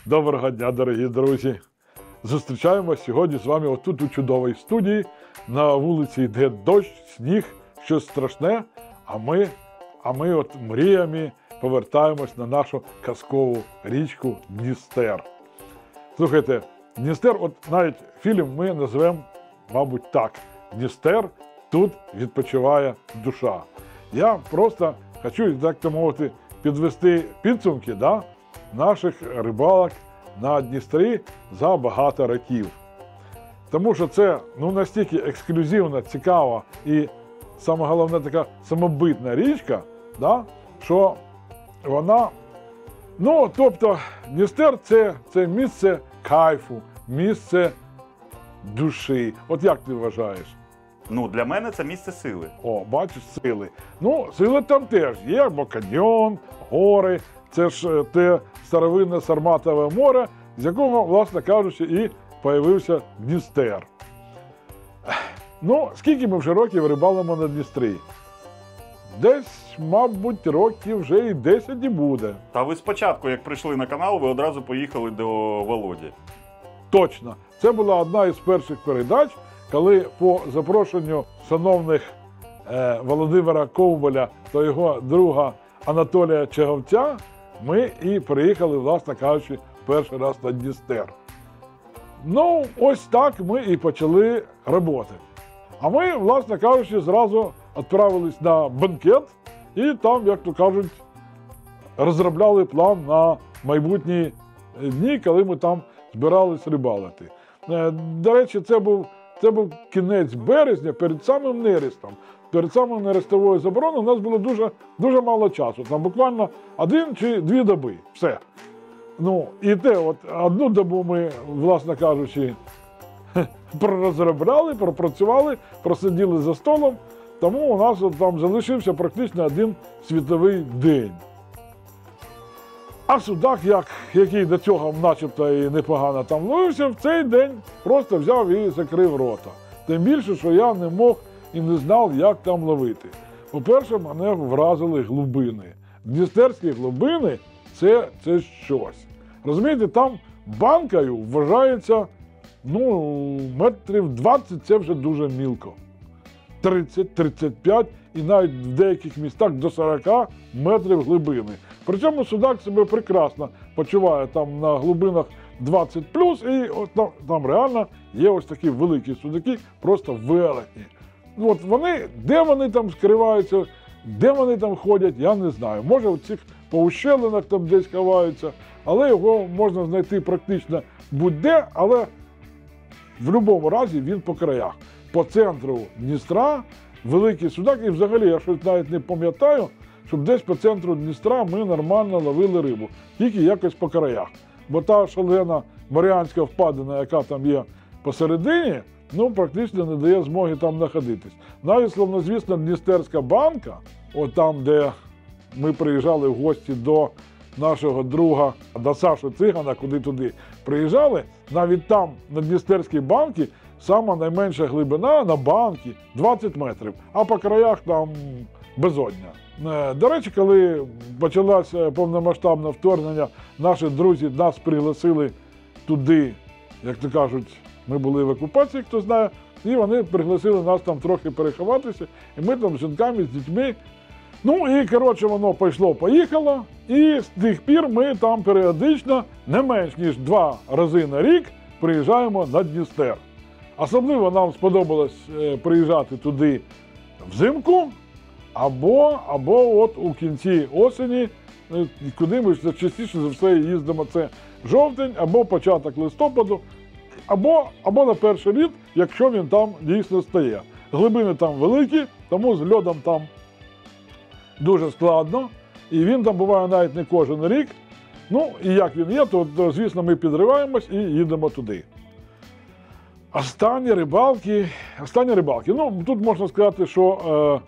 Доброго дня, дорогі друзі! Зустрічаємося сьогодні з вами отут у чудовій студії. На вулиці йде дощ, сніг, щось страшне, а ми от мріями повертаємось на нашу казкову річку Дністер. Слухайте, Дністер, от навіть фільм ми назвемо, мабуть, так. Дністер, тут відпочиває душа. Я просто хочу, так то мовити, підвести підсумки наших рибалок на Дністрі за багато років. Тому що це настільки ексклюзивна, цікава і, саме головне, така самобитна річка, що вона, тобто, Дністер – це місце кайфу, місце душі. От як ти вважаєш? Для мене це місце сили. О, бачиш, сили. Сили там теж є, бо каньйон, гори. Це ж те старовинне Сарматове море, з якого, власне кажучи, і появився Дністер. Скільки ми вже років рибалимо на Дністрі? Десь, мабуть, років вже і 10 і буде. Та ви спочатку, як прийшли на канал, ви одразу поїхали до Володі. Точно. Це була одна із перших передач, коли по запрошенню шановних Володимира Ковбаля та його друга Анатолія Чаговця ми і приїхали, власне кажучи, перший раз на Дністер. Ось так ми і почали роботи. А ми, власне кажучи, зразу відправились на банкет і там, як то кажуть, розробляли план на майбутні дні, коли ми там збирались рибалити. До речі, це був кінець березня, перед самим нерестом. Перед самим нерестовою забороною у нас було дуже мало часу. Там буквально 1 чи 2 доби. Все. І те, одну добу ми, власне кажучи, пророзробляли, пропрацювали, просиділи за столом, тому у нас там залишився практично 1 світовий день. А судак, який до цього начебто і непогано там ловився, в цей день просто взяв і закрив рота. Тим більше, що я не мог і не знав, як там ловити. По-перше, мене вразили глибини. Дністерські глибини – це щось. Розумієте, там банкою вважається, метрів 20 – це вже дуже мілко. 30-35 і навіть в деяких містах до 40 метрів глибини. Причому судак себе прекрасно почуває там на глибинах 20+, і там реально є ось такі великі судаки, просто велетні. Де вони там скриваються, де вони там ходять, я не знаю. Може в цих поущелинах там десь ховаються, але його можна знайти практично будь-де, але в будь-якому разі він по краях. По центру Дністра великий судак, і взагалі я щось навіть не пам'ятаю, щоб десь по центру Дністра ми нормально ловили рибу, тільки якось по краях. Бо та шалена Маріанська впадина, яка там є посередині, практично не дає змоги там знаходитись. Навіть, славнозвісна Дністерська банка, там, де ми приїжджали в гості до нашого друга, до Саші Цигана, куди туди приїжджали, навіть там, на Дністерській банці, сама найменша глибина на банці 20 метрів, а по краях там безодня. До речі, коли почалося повномасштабне вторгнення, наші друзі нас пригласили туди, як то кажуть, ми були в окупації, хто знає, і вони пригласили нас там трохи переховатися, і ми там з жінками, з дітьми. І, воно пішло-поїхало, і з тих пір ми там періодично, не менш ніж 2 рази на рік, приїжджаємо на Дністер. Особливо нам сподобалось приїжджати туди взимку, або от у кінці осені, куди ми частіше за все їздимо, це жовтень, або початок листопаду, або на перший літ, якщо він там дійсно стає. Глибини там великі, тому з льодом там дуже складно, і він там буває навіть не кожен рік. І як він є, то звісно, ми підриваємось і їдемо туди. Останні рибалки. Тут можна сказати, що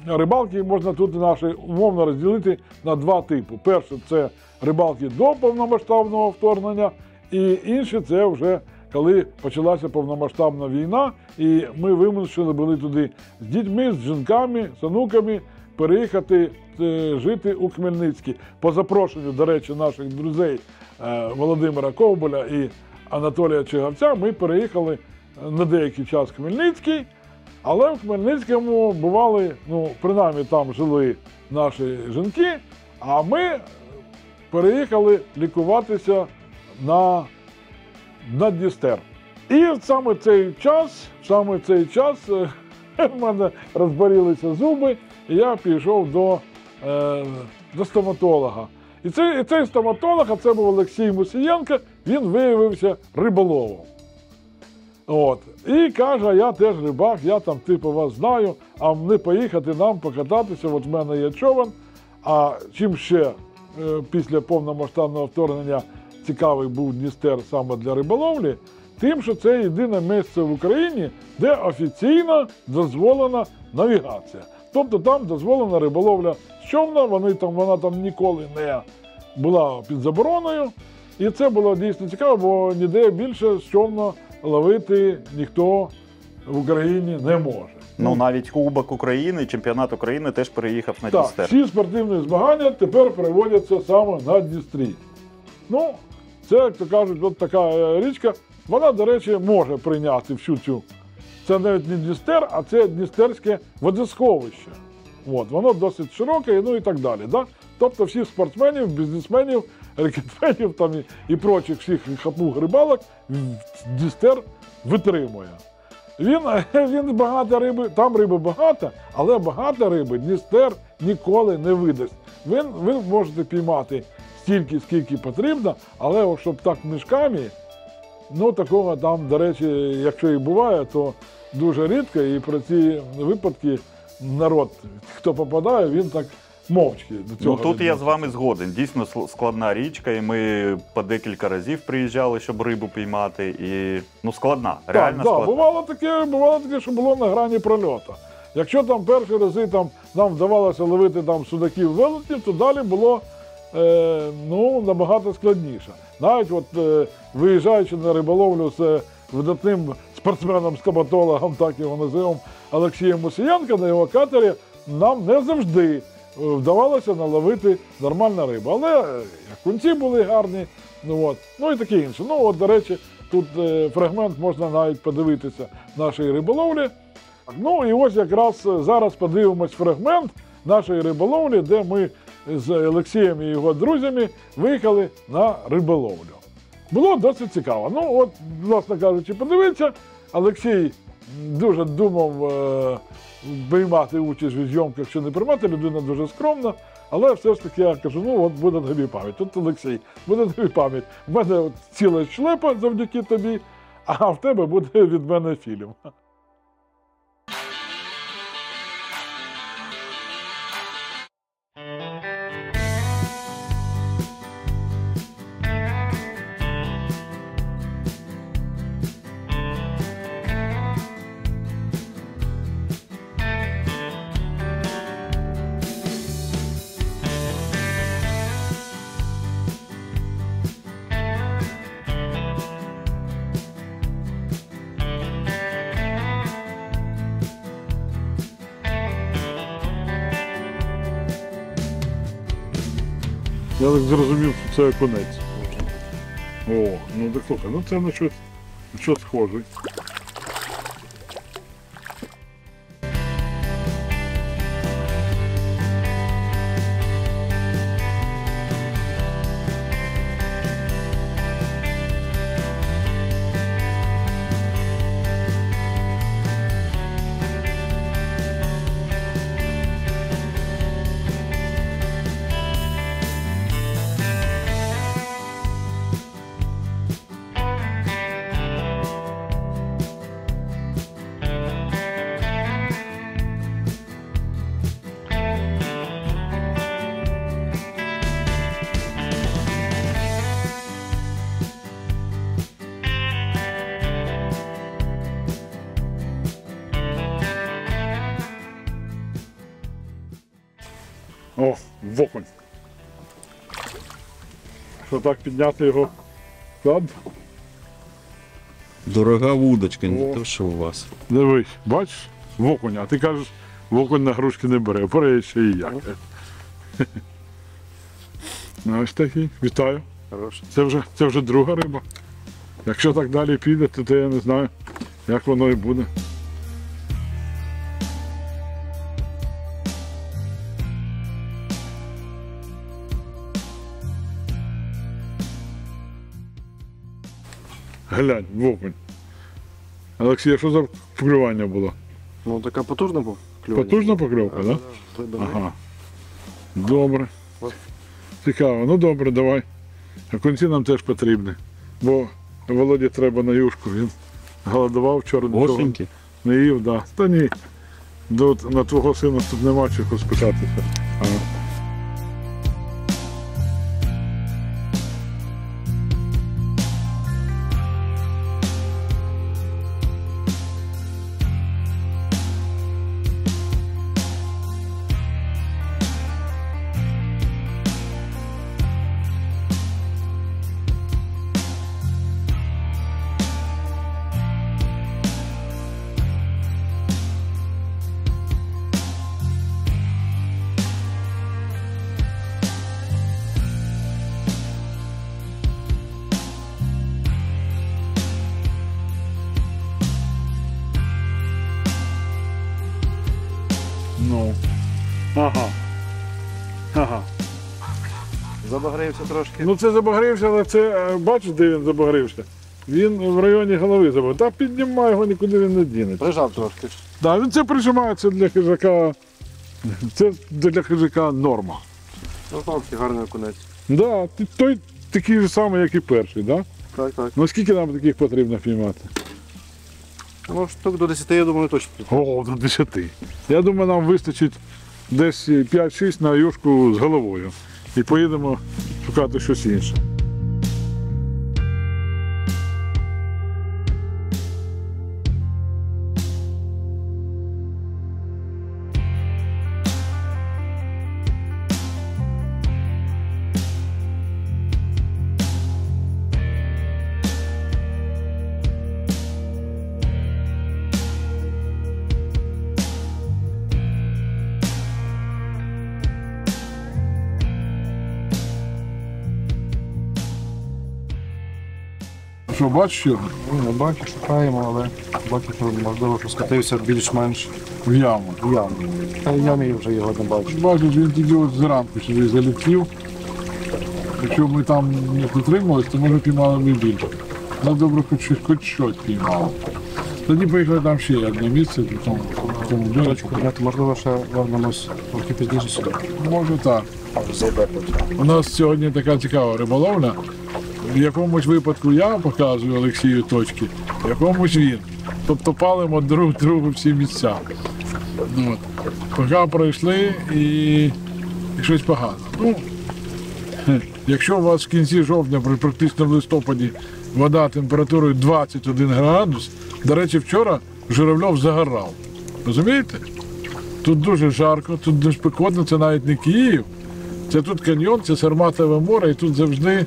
рибалки можна тут наші умовно розділити на 2 типи. Перше – це рибалки до повномасштабного вторгнення, і інші – це вже коли почалася повномасштабна війна, і ми вимушені були туди з дітьми, з жінками, з онуками переїхати жити у Хмельницький. По запрошенню, до речі, наших друзей Володимира Ковболя і Анатолія Чигавця ми переїхали на деякий час в Хмельницький, але в Хмельницькому бували, ну, принаймні там жили наші жінки, а ми переїхали лікуватися на Дністер. І саме цей час в мене розболілися зуби, і я пішов до стоматолога. І цей стоматолог, а це був Олексій Мусієнко, він виявився риболовом. От. І каже, я теж рибак, я там типу вас знаю, а не поїхати нам покататися, от в мене є човен. А чим ще після повномасштабного вторгнення цікавий був Дністер саме для риболовлі, тим, що це єдине місце в Україні, де офіційно дозволена навігація. Тобто там дозволена риболовля з човна, вона там ніколи не була під забороною. І це було дійсно цікаво, бо ніде більше з човна ловити ніхто в Україні не може. Ну, навіть Кубок України, чемпіонат України теж переїхав на Так, Дністер. всі спортивні змагання тепер проводяться саме на Дністрі. Ну, це, як то кажуть, от така річка. Вона, до речі, може прийняти всю цю. Це навіть не Дністер, а це Дністерське водосховище. От, воно досить широке, ну і так далі. Да? Тобто всіх спортсменів, бізнесменів, рекетменів там і прочих всіх хапуг рибалок Дністер витримує. Він багато риби, там риби багато, але багато риби Дністер ніколи не видасть. Ви можете піймати стільки, скільки потрібно, але щоб так мішками, ну такого там, до речі, якщо і буває, то дуже рідко, і про ці випадки народ, хто попадає, він так мовчки до цього. Ну тут я з вами згоден. Дійсно складна річка, і ми по декілька разів приїжджали, щоб рибу піймати. І ну складна, реально складна. Бувало таке, що було на грані прольоту. Якщо там перші рази нам вдавалося ловити судаків, велетнів, то далі було набагато складніше. Навіть виїжджаючи на риболовлю з видатним спортсменом-стоматологом, так його називаємо, Олексієм Мусієнко, на його катері нам не завжди вдавалося наловити нормальну рибу. Але кунці були гарні, ну і таке інше. До речі, тут фрагмент можна навіть подивитися нашої риболовлі. Ну і ось якраз зараз подивимось фрагмент нашої риболовлі, де ми з Олексієм і його друзями виїхали на риболовлю. Було досить цікаво. Власне кажучи, подивіться, Олексій дуже думав приймати участь у зйомках чи не приймати, людина дуже скромна, але все ж таки я кажу, буде тобі пам'ять. Тут Олексій, буде тобі пам'ять. В мене ціла шлепа завдяки тобі, а в тебе буде від мене фільм. Я так зрозумів, що це окунець. О, так слухай, це на щось схоже. О, воконь. Що так підняти його? Так? Дорога вудочка, не те, що у вас. Дивись, бачиш, воконь, а ти кажеш Окунь на грушки не бере, бере ще і як. Ось такий. Вітаю. Хороший. Це вже друга риба. Якщо так далі піде, то я не знаю, як воно і буде. Глянь, окунь. Олексій, що за поклювання було? Ну така потужна був клювання. Потужна покльовка, так? Да? Ага. Добре. От. Цікаво. Ну добре, давай. Окунці нам теж потрібні. Бо Володі треба на юшку. Він голодував вчора. Осеньки. Не їв, так. Да. Та ні. На твого сина тут нема чого спитатися. Ага. Ну. Ага. Ага. Забагрився трошки. Ну це забагрився, але це, бачиш, де він забагрився? Він в районі голови забагрився. Та піднімай його, нікуди він не дінеться. Прижав трошки. Так, він це прижимається для хижака. Це для хижака норма. Ну так, гарний окунець. Да, той такий же самий, як і перший, да? Так, так. Ну скільки нам таких потрібно піймати? Ну штук до 10, я думаю, точно. О, до 10. Я думаю, нам вистачить десь 5-6 на юшку з головою. І поїдемо шукати щось інше. Що, бачиш що? Ну, баки шукаємо, але баки, можливо, що скатився більш-менш В яму. в яму. Та в ямі вже його не бачу. Бачиш, він тільки от зранку сюди залетів. Якщо ми там не дотримувалися, то може піймали ми більше. Ну добре, хоч щось піймали. Тоді поїхали там ще одне місце, в тому бережку. Можливо, ще вернемось трохи пізніше сюди. Може так. У нас сьогодні така цікава риболовля. В якомусь випадку я показую Олексію точки, в якомусь він. Тобто палимо друг другу всі місця. Ну, от. Поки пройшли і щось погано. Ну, якщо у вас в кінці жовтня, практично в листопаді, вода температурою 21 градус, до речі, вчора Журавльов загорав. Розумієте? Тут дуже жарко, тут дуже спекотно, це навіть не Київ. Це тут каньйон, це Сарматове море, і тут завжди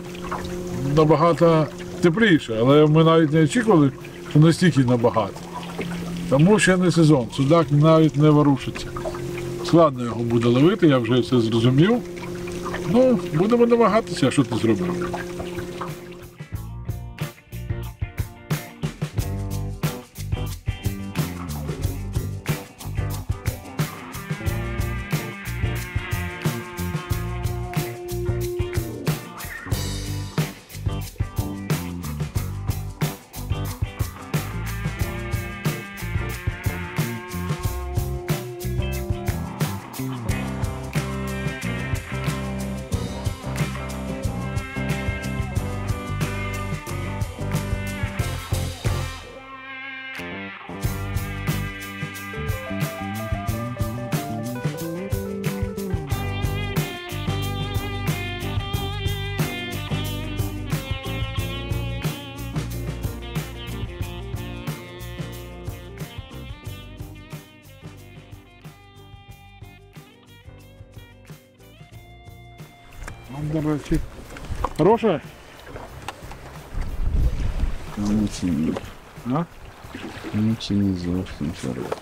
набагато тепліше. Але ми навіть не очікували, що настільки набагато. Тому ще не сезон. Судак навіть не ворушиться. Складно його буде ловити, я вже це зрозумів. Ну, будемо намагатися, що ти зробив. Ну, до речі. Хороша? Ну, чи ні. А? Ну, чи не зовсім хороше.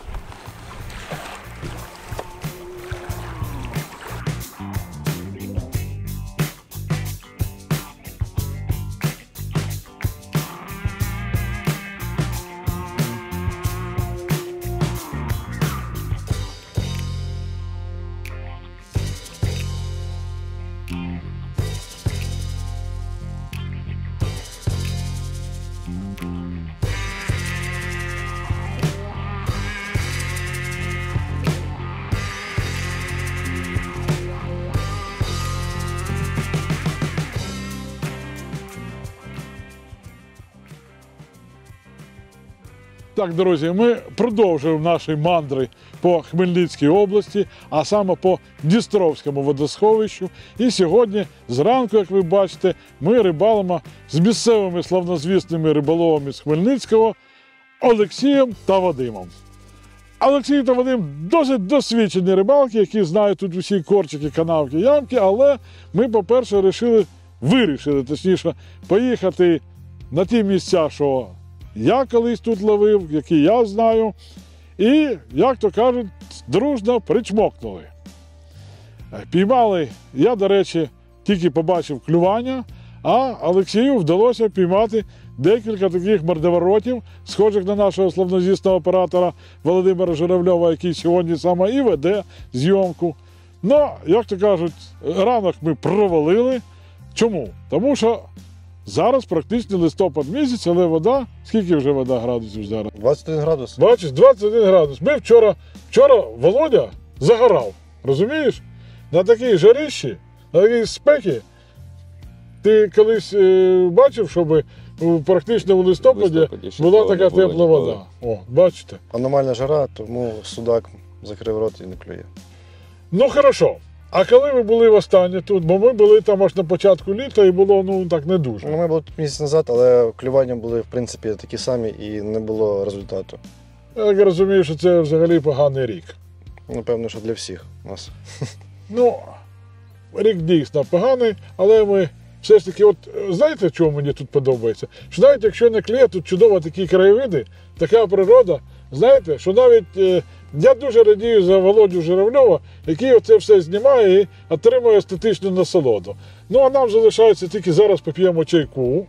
Так, друзі, ми продовжуємо наші мандри по Хмельницькій області, а саме по Дністровському водосховищу. І сьогодні зранку, як ви бачите, ми рибалимо з місцевими славнозвісними риболовами з Хмельницького Олексієм та Вадимом. Олексій та Вадим досить досвідчені рибалки, які знають тут усі корчики, канавки, ямки, але ми, по-перше, вирішили поїхати на ті місця, що я колись тут ловив, які я знаю, і, як то кажуть, дружно причмокнули. Піймали, я, до речі, тільки побачив клювання, а Олексію вдалося піймати декілька таких мордоворотів, схожих на нашого славнозвісного оператора Володимира Журавльова, який сьогодні саме і веде зйомку. Ну, як то кажуть, ранок ми провалили. Чому? Тому що зараз практично листопад місяць, але вода, скільки вже вода градусів зараз? 21 градус. Бачиш, 21 градус. Ми вчора Володя загорав, розумієш? На такій жарищі, на такій спекі. Ти колись бачив, щоб практично в листопаді була така тепла вода? О, бачите? Аномальна жара, тому судак закрив рот і не клює. Ну, хорошо. А коли ви були востаннє тут? Бо ми були там аж на початку літа і було, ну, так не дуже. Ми були тут місяць назад, але клювання були, в принципі, такі самі і не було результату. Я так розумію, що це взагалі поганий рік. Напевно, що для всіх у нас. Ну, рік дійсно поганий, але ми все ж таки, от знаєте, чого мені тут подобається? Що навіть якщо не клює, тут чудово такі краєвиди, така природа, знаєте, що навіть я дуже радію за Володю Журавльова, який оце все знімає і отримує естетичну насолоду. Ну, а нам залишається тільки зараз поп'ємо чайку,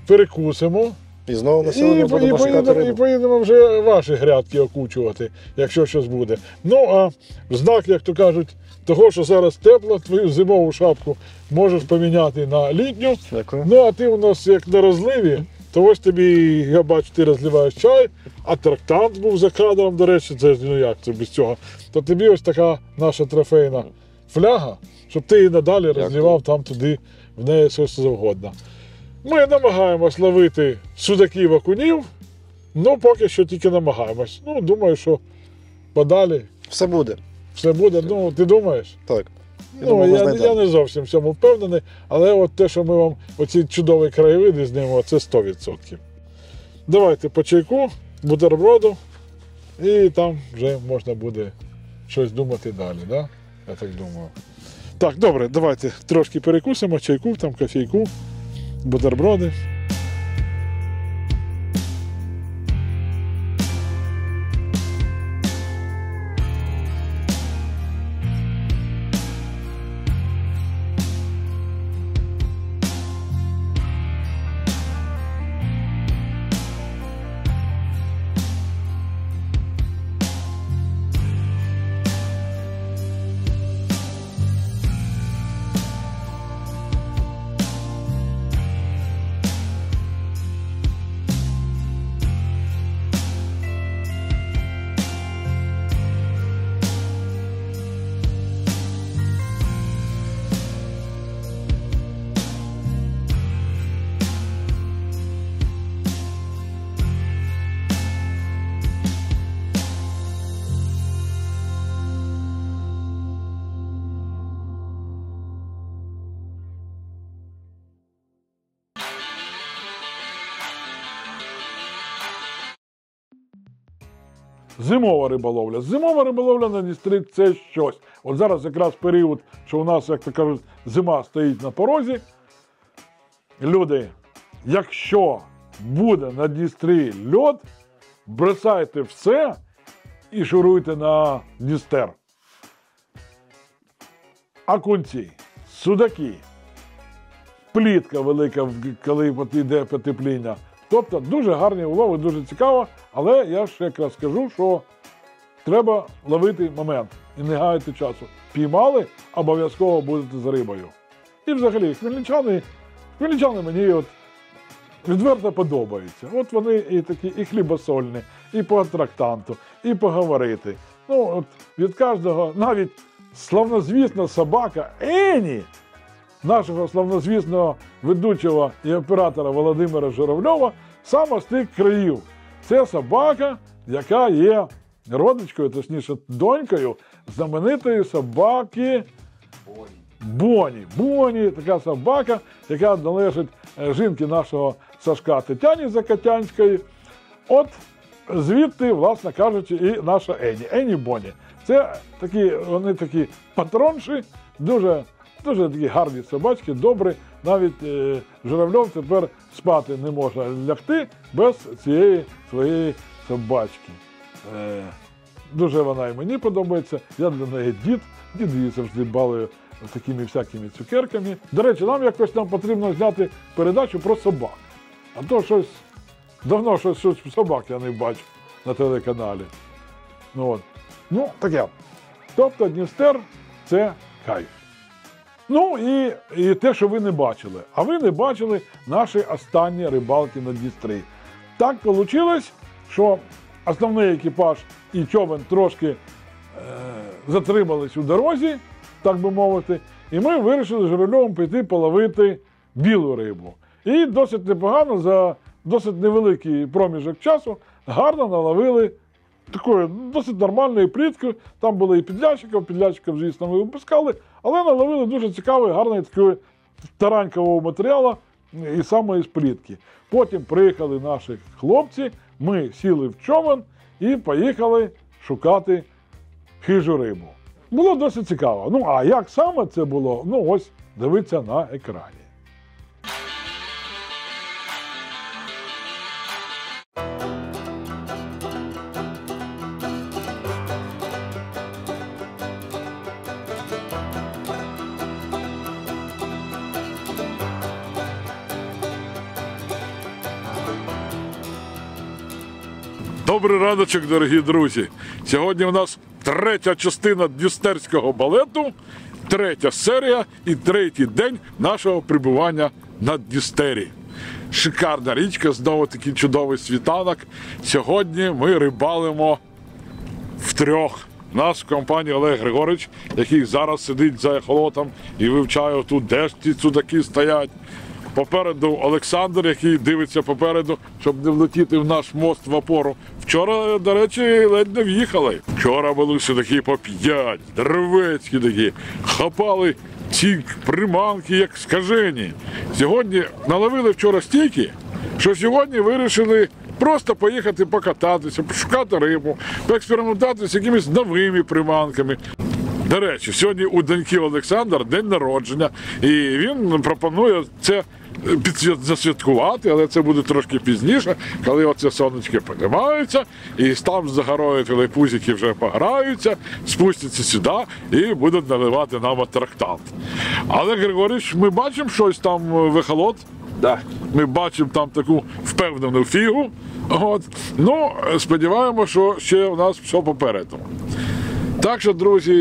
перекусимо. І знову на сьогодні будемо шукати І рибу. поїдемо вже ваші грядки окучувати, якщо щось буде. Ну, а в знак, як то кажуть, того, що зараз тепло, твою зимову шапку можеш поміняти на літню. Дякую. Ну, а ти у нас як на розливі, то ось тобі, я бачу, ти розливаєш чай, а трактант був за кадром, до речі, це ну як це без цього. То тобі ось така наша трофейна фляга, щоб ти її надалі розливав там туди, в неї щось завгодно. Ми намагаємось ловити судаків, окунів, ну поки що тільки намагаємось. Ну, думаю, що подалі Все буде. все буде. Ну, ти думаєш? Так. Ну, я не зовсім в цьому впевнений, але от те, що ми вам оці чудові краєвиди знімемо, це 100%. Давайте по чайку, бутерброду, і там вже можна буде щось думати далі, да? Я так думаю. Так, добре, давайте трошки перекусимо, чайку, там кофейку, бутерброди. Зимова риболовля. Зимова риболовля на Дністрі – це щось. От зараз якраз період, що у нас, як то кажуть, зима стоїть на порозі. Люди, якщо буде на Дністрі льод, бросайте все і шуруйте на Дністер. Окунці, судаки, плітка велика, коли йде потепління. Тобто дуже гарні улови, дуже цікаво, але я ще якраз скажу, що треба ловити момент і не гаяти часу. Піймали, обов'язково будете з рибою. І взагалі, хмельничани мені от відверто подобаються. От вони і такі, і хлібосольні, і по трактанту, і поговорити. Ну, от від кожного, навіть славнозвісна собака Ені, нашого славнозвісного ведучого і оператора Володимира Журавльова, саме з тих країв. Це собака, яка є родичкою, точніше, донькою знаменитої собаки Боні. Боні, така собака, яка належить жінки нашого Сашка Тетяні Закатянської. От звідти, власне кажучи, і наша Ені Боні. Це вони такі патронші, дуже такі гарні собачки, добрі. Навіть Журавльов тепер спати не може лягти без цієї своєї собачки. Дуже вона і мені подобається. Я для неї дід її завжди балує такими всякими цукерками. До речі, нам потрібно зняти передачу про собак. А то давно щось собак я не бачу на телеканалі. Ну, таке. Тобто Дністер – це кайф. Ну і те, що ви не бачили. А ви не бачили наші останні рибалки на Дністрі. Так вийшло, що основний екіпаж і човен трошки затримались у дорозі, так би мовити, і ми вирішили з Журавльовим піти половити білу рибу. І досить непогано, за досить невеликий проміжок часу, гарно наловили такої досить нормальної плітки. Там були і підлящиків, звісно, ми випускали, але наловили дуже цікавий, гарний такий таранькового матеріалу і саме із плітки. Потім приїхали наші хлопці, ми сіли в човен і поїхали шукати хижу рибу. Було досить цікаво. Ну, а як саме це було, ось дивіться на екрані. Добрий раночок, дорогі друзі! Сьогодні у нас третя частина Дністерського балету, третя серія і третій день нашого перебування на Дністері. Шикарна річка, знову такий чудовий світанок. Сьогодні ми рибалимо втрьох. У нас в компанії Олег Григорович, який зараз сидить за ехолотом і вивчає тут, де ж ті судаки стоять. Попереду Олександр, який дивиться попереду, щоб не влетіти в наш мост в опору. Вчора, до речі, ледь не в'їхали. Вчора були судаки по 5, деревецькі такі, хапали ці приманки, як скажені. Сьогодні наловили вчора стільки, що сьогодні вирішили просто поїхати покататися, пошукати рибу, поекспериментувати з якимись новими приманками. До речі, сьогодні у доньки Олександр день народження, і він пропонує це засвяткувати, але це буде трошки пізніше, коли оце сонечки піднімаються, і там за горою телепузики вже пограються, спустяться сюди і будуть наливати нам трактат. Але, Григорійович, ми бачимо щось там в ехолот? Да. Ми бачимо там таку впевнену фігу. Ну, сподіваємося, що ще у нас все попереду. Так що, друзі,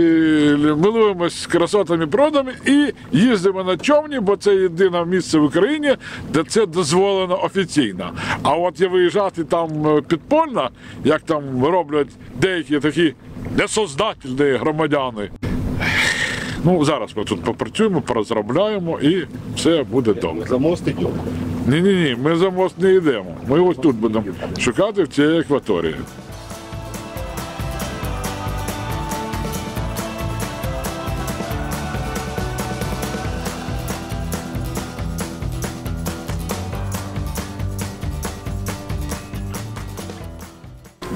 милуємось красотами природами і їздимо на човні, бо це єдине місце в Україні, де це дозволено офіційно. А от я виїжджати там підпольно, як там роблять деякі такі несознательні громадяни. Ну, зараз ми тут попрацюємо, порозробляємо і все буде добре. За мост йдемо. Ні, ми за мост не йдемо. Ми ось тут будемо шукати в цій акваторії.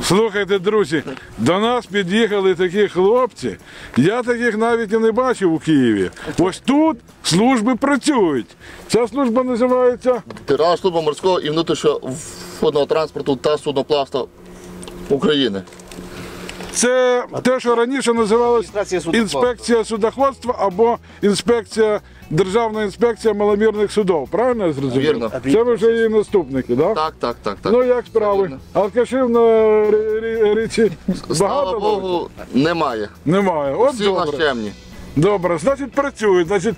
Слухайте, друзі, до нас під'їхали такі хлопці, я таких навіть і не бачив у Києві. Ось тут служби працюють. Ця служба називається Державна служба морського і внутрішнього водного транспорту та судноплавства України. Це те, що раніше називалось інспекція судоходства або Державна інспекція маломірних судов. Правильно я зрозумів? Вірно. Це ви вже її наступники, так? Так. Ну як справи? Алкашів на річі Слава багато? Богу, немає. Немає. От Всі в нас добре. чемні. Добре, значить працюють. Значить,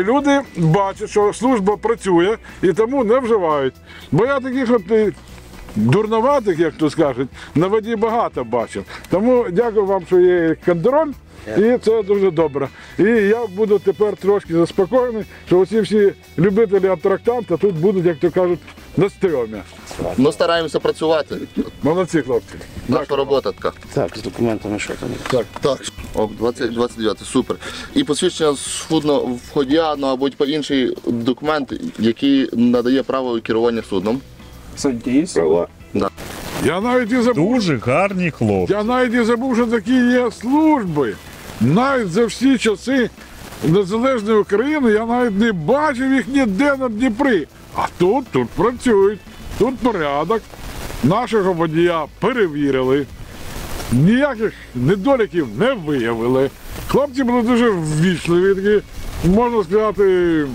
люди бачать, що служба працює і тому не вживають. Бо я таких от дурноватих, як то скажуть, на воді багато бачив. Тому дякую вам, що є контроль, і це дуже добре. І я буду тепер трошки заспокоєний, що оці всі любителі аттрактанта тут будуть, як то кажуть, на стрьомі. Ну, стараємося працювати. Молодці, хлопці. Наша робота така. Так, з документами що там? Так, о, 29, супер. І посвідчення судновходія, ну або інший документ, який надає право керування судном. Я навіть і забув. Дуже гарні хлопці. Я навіть і забув, що такі є служби. Навіть за всі часи незалежної України я навіть не бачив їх ніде на Дніпрі. А тут працюють, тут порядок. Нашого водія перевірили, ніяких недоліків не виявили. Хлопці були дуже ввічливі, такі, можна сказати,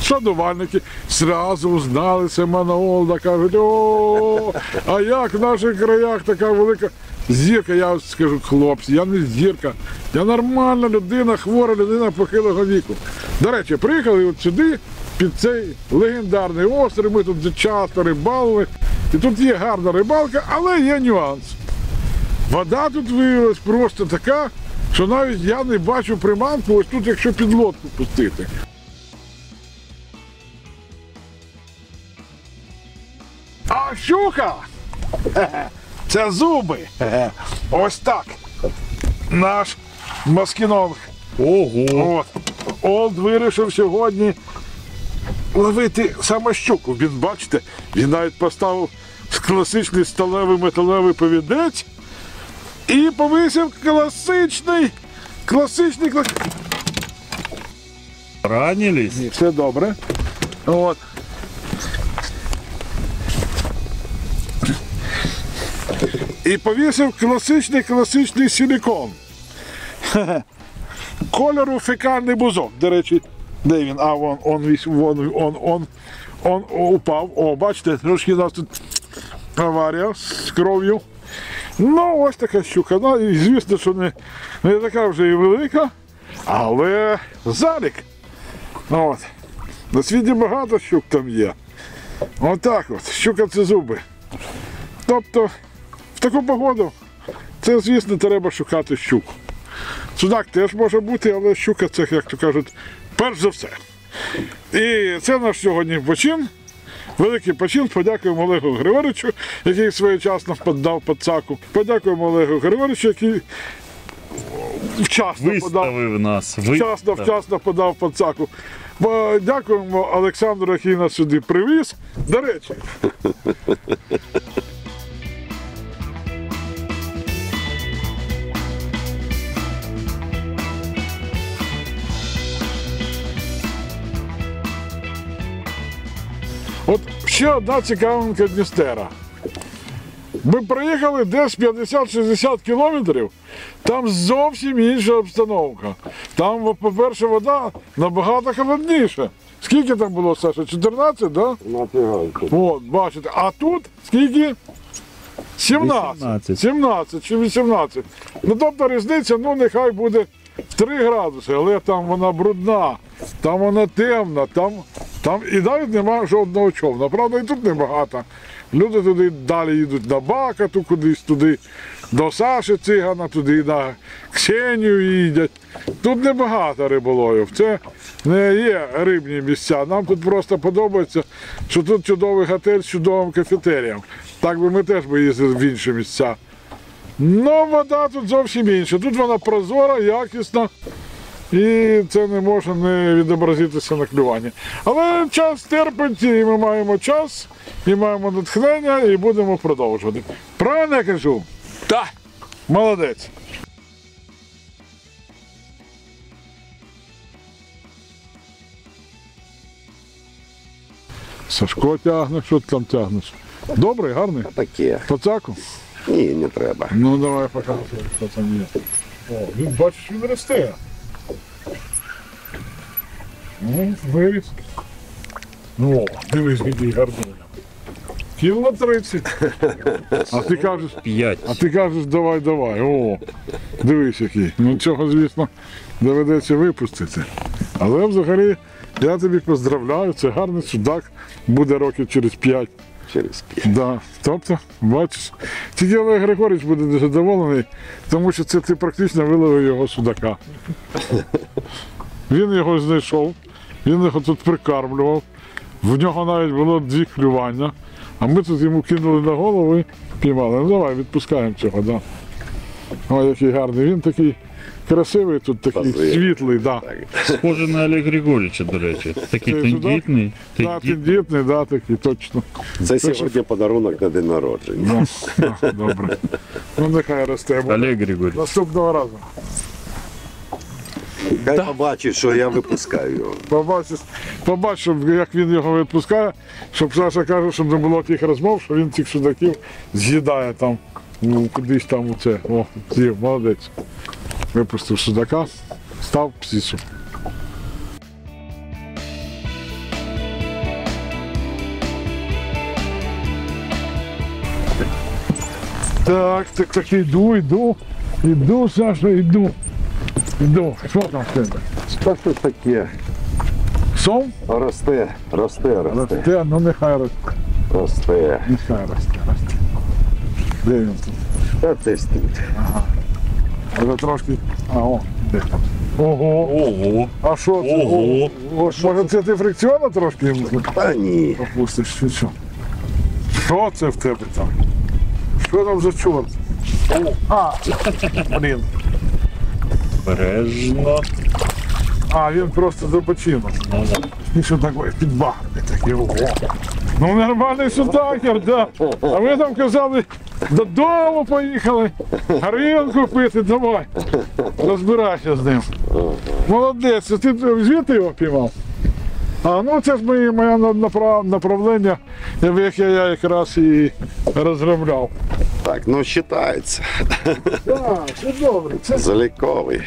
шанувальники. Зразу узнали Семена Олда, кажуть, о, а як в наших краях така велика зірка, я скажу, хлопці, я не зірка, я нормальна людина, хвора людина похилого віку. До речі, приїхали от сюди, під цей легендарний острів, ми тут часто рибалили, і тут є гарна рибалка, але є нюанс. Вода тут виявилась просто така, що навіть я не бачу приманку, ось тут, якщо під лодку пустити. А щука! Це зуби! Ось так. Наш маскінонг. Ого! От. Олд вирішив сьогодні ловити саме щуку. Він, бачите, він навіть поставив класичний сталевий металевий повідець і повісив класичний. Ранились? Все добре. От. І повісив класичний силікон. Кольору фекальний бузок. До речі, де він? А, вон упав. О, бачите, трошки у нас тут аварія з кров'ю. Ну, ось така щука. Ну, і звісно, що не така вже і велика, але залік. От. На світі багато щук там є. Отак от. Щука це зуби. Тобто, в таку погоду, це, звісно, треба шукати щуку. Судак теж може бути, але щука це, як то кажуть, перш за все. І це наш сьогодні почин. Великий почин. Подякуємо Олегу Григоровичу, який своєчасно подав пацаку. Подякуємо Олегу Григоровичу, який вчасно подав пацаку. Дякуємо Олександру, який нас сюди привіз. До речі. От ще одна цікавинка Дністера. Ми приїхали десь 50-60 кілометрів, там зовсім інша обстановка. Там, по-перше, вода набагато холодніша. Скільки там було, Саша? 14, так? Да? От, бачите. А тут скільки? 17 чи 18. Ну, тобто різниця, ну, нехай буде 3 градуси, але там вона брудна, там вона темна, там і навіть немає жодного човна. Правда, і тут небагато. Люди туди далі їдуть на Бакату, кудись туди, до Саші Цигана, туди на Ксенію їдять. Тут небагато риболовів, це не є рибні місця. Нам тут просто подобається, що тут чудовий готель з чудовим кафетерієм. Так би ми теж би їздили в інші місця. Ну, вода тут зовсім інша. Тут вона прозора, якісна. І це не може не відобразитися на клюванні. Але час терпить, і ми маємо час, і маємо натхнення, і будемо продовжувати. Правильно я кажу? Так. Молодець. Сашко тягне, що ти там тягнеш? Добрий, гарний? Таке. Пацаку? Ні, не треба. Ну давай покажемо, що там є. О, він, бачиш, він росте. Ну, виріс. О, дивись, який гарний. Кіло 30. А ти кажеш, 5. а ти кажеш, давай. О, дивись який. Ну цього, звісно, доведеться випустити. Але взагалі я тобі поздравляю, це гарний судак, буде років через 5. Через 5. Да. Тобто, бачиш, тільки Олег Григорович буде незадоволений, тому що це ти практично виловив його судака. Він його знайшов, він його тут прикармлював, В нього навіть було 2 клювання, а ми тут йому кинули на голову і піймали. Ну давай, відпускаємо цього, да. Ой, який гарний. Він такий красивий, тут такий Позив. світлий, да. Схоже на Олег Григорьовича, до речі. Такий Це тендітний. Да, тендітний, да, такий, точно. Це сьогодні подарунок на день народження. Да, добре. Ну нехай росте. Олег Григорьевич. Наступного разу. Хай побачить, що я випускаю його. Побачив, як він його відпускає, щоб Саша каже, щоб не було тих розмов, що він цих судаків з'їдає там, ну, кудись там у це. О, з'їв, молодець. Випустив судака, став птицю. Так, йду, Саша, йду. Що там в тебе? Що це таке? Сом? Росте. Росте, ну нехай росте. Росте. Нехай росте. Де він тут? Та десь тут. Вже трошки. А, о, де там? Ого. Ого. А що це? Ого. О, може це ти фрикціонно трошки йому Та ні. опустиш чи що? Що це в тебе там? Що там за чорт? А, блін. Бережно. А, він просто започинув. І що таке підбагний такий, ого. Ну нормальний судакер, да. А ви там казали, додому поїхали, горілку пити, давай. Розбирайся з ним. Молодець, ти звідти його піймав? А, ну це ж моє направлення, яке я якраз і розробляв. Так, ну вважається. Так, це добре. Це Заліковий.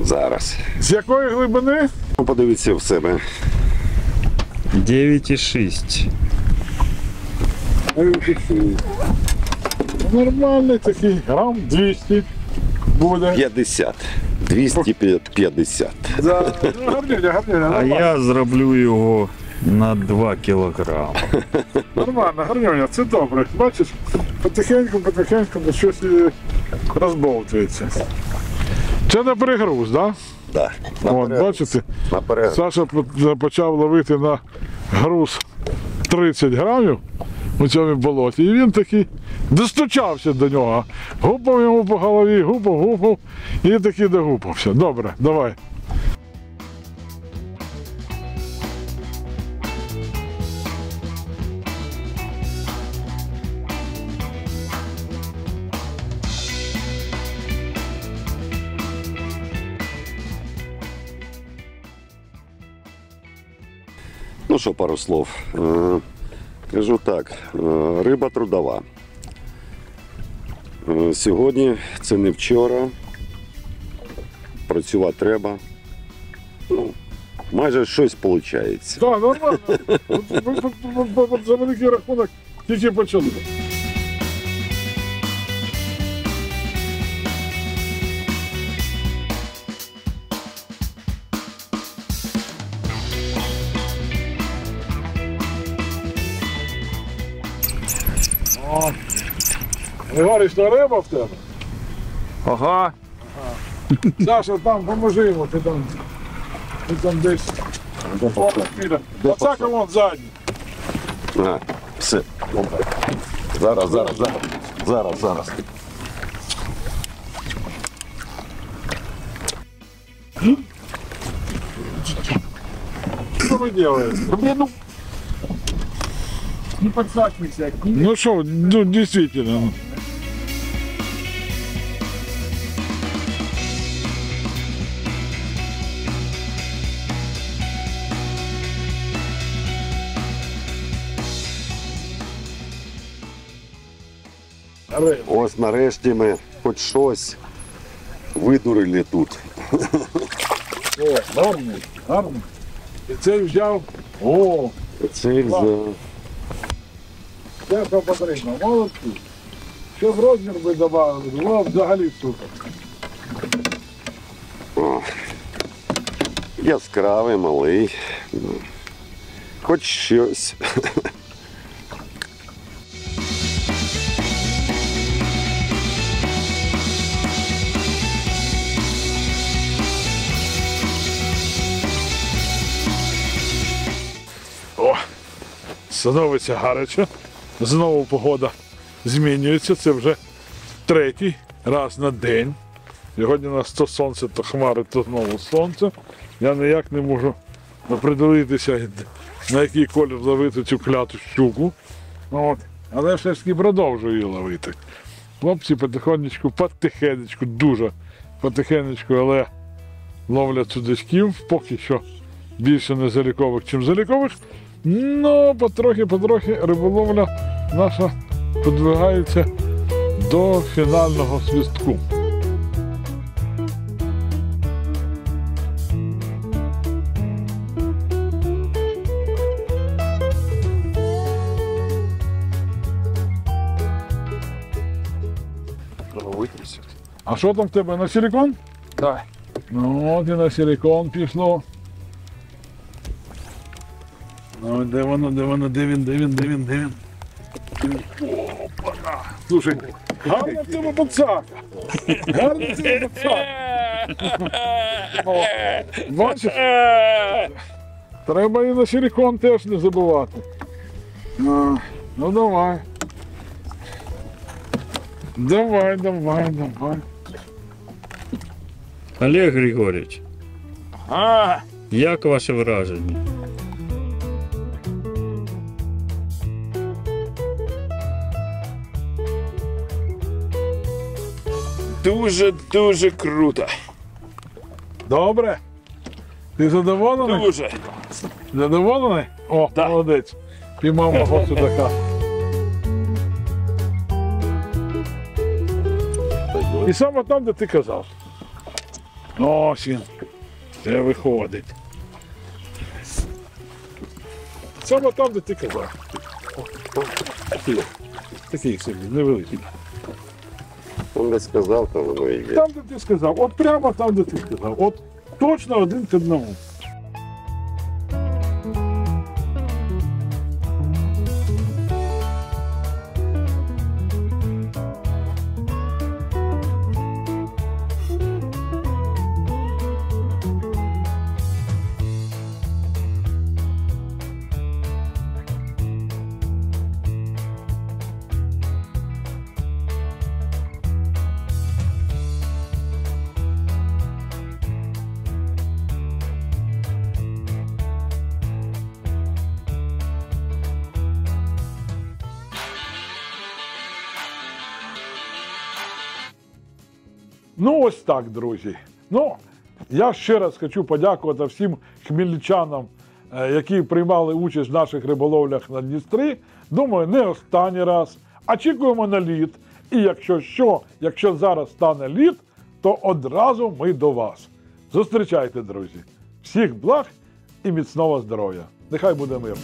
Зараз. з якої глибини? Ну, подивіться в себе. 9,6. Нормальний такий, грам 200 буде. 50. 250. Да, ну, гарніля, А нормально. я зроблю його на 2 кілограми. Нормально, гарніля, це добре. Бачиш, потихеньку, ну, щось і розбовтується. Це на перегруз, так? Да? Да. От, бачите, Наперед. Саша почав ловити на груз 30 грамів у цьому болоті, і він такий достучався до нього. Гупав йому по голові, гупав, і таки догупався. Добре, давай. Ну що, пару слов. Кажу так, риба трудова. Сьогодні це не вчора. Працювати треба. Ну, майже щось виходить. Так, нормально. Ви за великий рахунок тільки почали. О, Ігорічна риба в тебе? Ага. Саша, там поможи йому, ти там десь. Оцака вон задній. А, все. Зараз. Що ви робите? Не подсачивайся. Ну що, ну дійсно. Ось нарешті ми хоч щось видурили тут. О, гарний. І цей взяв. О, Це взяв. дякую потрібно. Молодці. Що в розмір ви додали, було взагалі супер. Яскравий, малий. Хоч щось. становиться гаряче. Знову погода змінюється. Це вже третій раз на день. Сьогодні у нас то сонце, то хмари, то знову сонце. Я ніяк не можу определитися, на який колір ловити цю кляту щуку. От. Але все ж таки продовжую її ловити. Хлопці потихенечку, дуже потихенечку, але ловлять судачків. Поки що більше не залікових, чим залікових. Ну, потрохи риболовля наша подвигається до фінального свистку. А що там в тебе, на силікон? Так. Ну от і на силікон пішло. Ну, де воно, де він? Опа-на. Слушай, гарна в тебе пацака. Гарна в тебе пацака. О, бачиш? Треба і на силікон теж не забувати. Ну, давай. Давай. Олег Григорьович, як ваше враження? Дуже круто. Добре? Ти задоволений? Дуже. Задоволений? О, Так. молодець. Піймав мого судака. І саме там, де ти казав. Ось він. Це виходить. Саме там, де ти казав. Такий собі, невеликий. Он не сказав, то воно і є. Там, де ти сказав. От прямо там, де ти сказав. От точно один к одному. Ну, ось так, друзі. Ну, я ще раз хочу подякувати всім хмельничанам, які приймали участь в наших риболовлях на Дністрі. Думаю, не останній раз. Очікуємо на лід. І якщо зараз стане лід, то одразу ми до вас. Зустрічайте, друзі. Всіх благ і міцного здоров'я. Нехай буде мир.